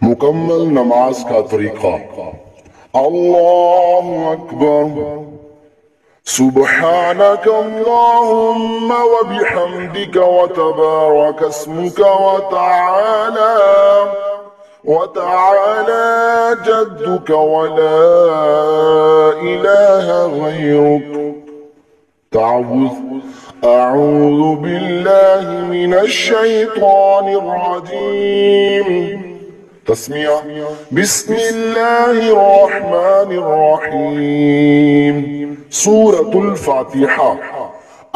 मुकम्मल नमाज का तरीका। अल्लाहु अकबर। सुब्हानक अल्लाहुम्मा व बिहम्दिक व तबारक अस्मुक व तआला जद्दुक व ला इलाहा गैरुक। तावुज़ अऊज़ु बिल्लाहि मिनश शैतानिर रजीम। तस्मिया बिस्मिल्लाहिर रहमानिर रहीम। सूरतुल फातिहा।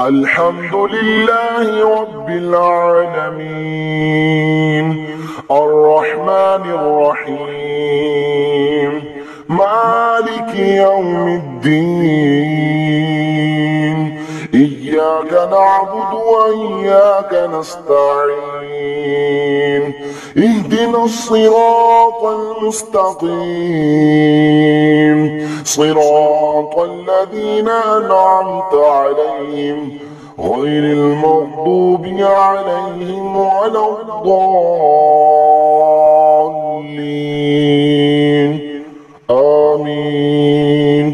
अल्हम्दुलिल्लाहि रब्बिल आलमीन अर्रहमानिर रहीम मालिकि यौमिद्दीन। इय्याक नअबुदु व इय्याक नस्तईन। इहदिना सिरातल मुस्तकीम सिरातल लज़ीना अनअमता अलैहिम गैरिल मग़दूबि अलैहिम वलद्दाल्लीन। आमीन।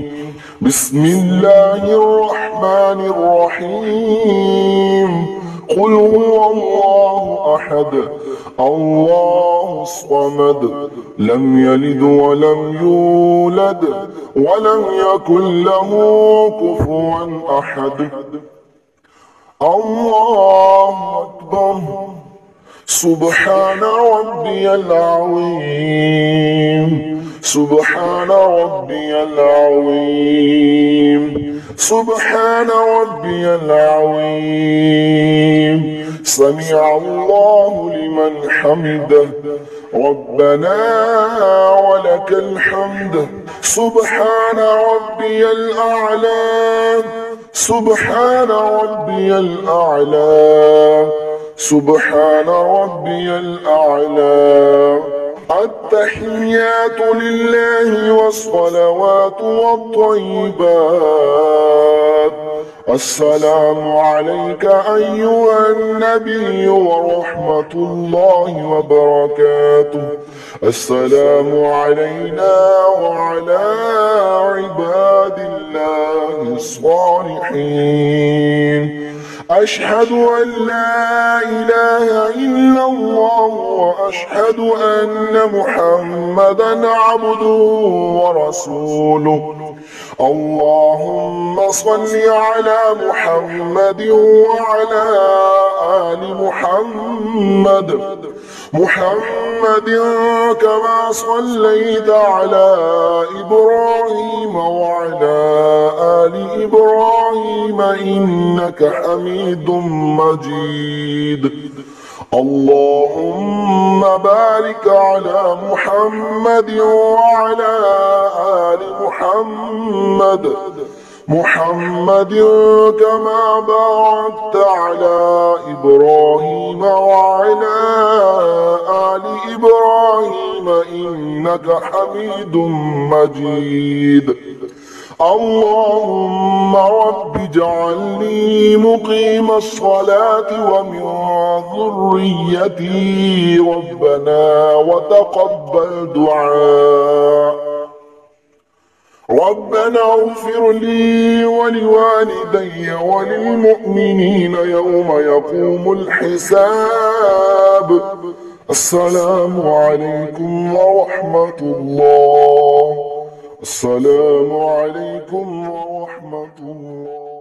बिस्मिल्लाहिर रहमानिर रहीम। क़ुल हुवल्लाहु अहद अल्लाहु स्वमद लम यलिद वलम यूलद वलम यकुल लहू कुफुवन अहद। अल्लाहु अकबर। सुब्हान रब्बियल अज़ीम। सुब्हान रब्बियल अज़ीम। सुब्हान रब्बियल अज़ीम। समिअ अल्लाहु लिमन हमिदह रब्बना वलकल हम्द। सुब्हान रब्बियल अअला। सुब्हान रब्बियल अअला। सुब्हान रब्बियल अअला। अत्तहिय्यातु लिल्लाहि वस्सलावातु वत्तय्यिबात। अस्सलामु अलैका अय्युहन नबिय्यु व रहमतुल्लाहि व बरकातुहु। अस्सलामु अलैना व अला इबादिल्लाहिस सालिहीन। अशहदु अन ला इलाहा इल्लल्लाह व अशहदु अन्न मुहम्मदन अब्दुहु व रसूलुहु। अल्लाहुम्मा सल्लि अला मुहम्मदिन व अला आलि मुहम्मद। मुहम्मदिन कमा सल्लैता अला इब्राहीम व अला आलि इब्राहीम इन्नक हमीदुम मजीद। अल्लाहुम्मा बारिक अला मुहम्मद व अला आलि मुहम्मद। मुहम्मद कमा बारकता अला इब्राहीम व अला आलि इब्राहीम इन्नक हमीदुम मजीद। अल्लाहुम्मा रब्बि इजअलनी मुक़ीमस सलाति व मिन ज़ुर्रिय्यती रब्बना व तक़ब्बल दुआ। रब्बना इग़फ़िर ली व लिवालिदैय व लिलमुअ्मिनीन यौम यक़ूमुल हिसाब। अस्सलामु अलैकुम व रहमतुल्लाह। अस्सलामु अलैकुम व रहमतुल्लाह।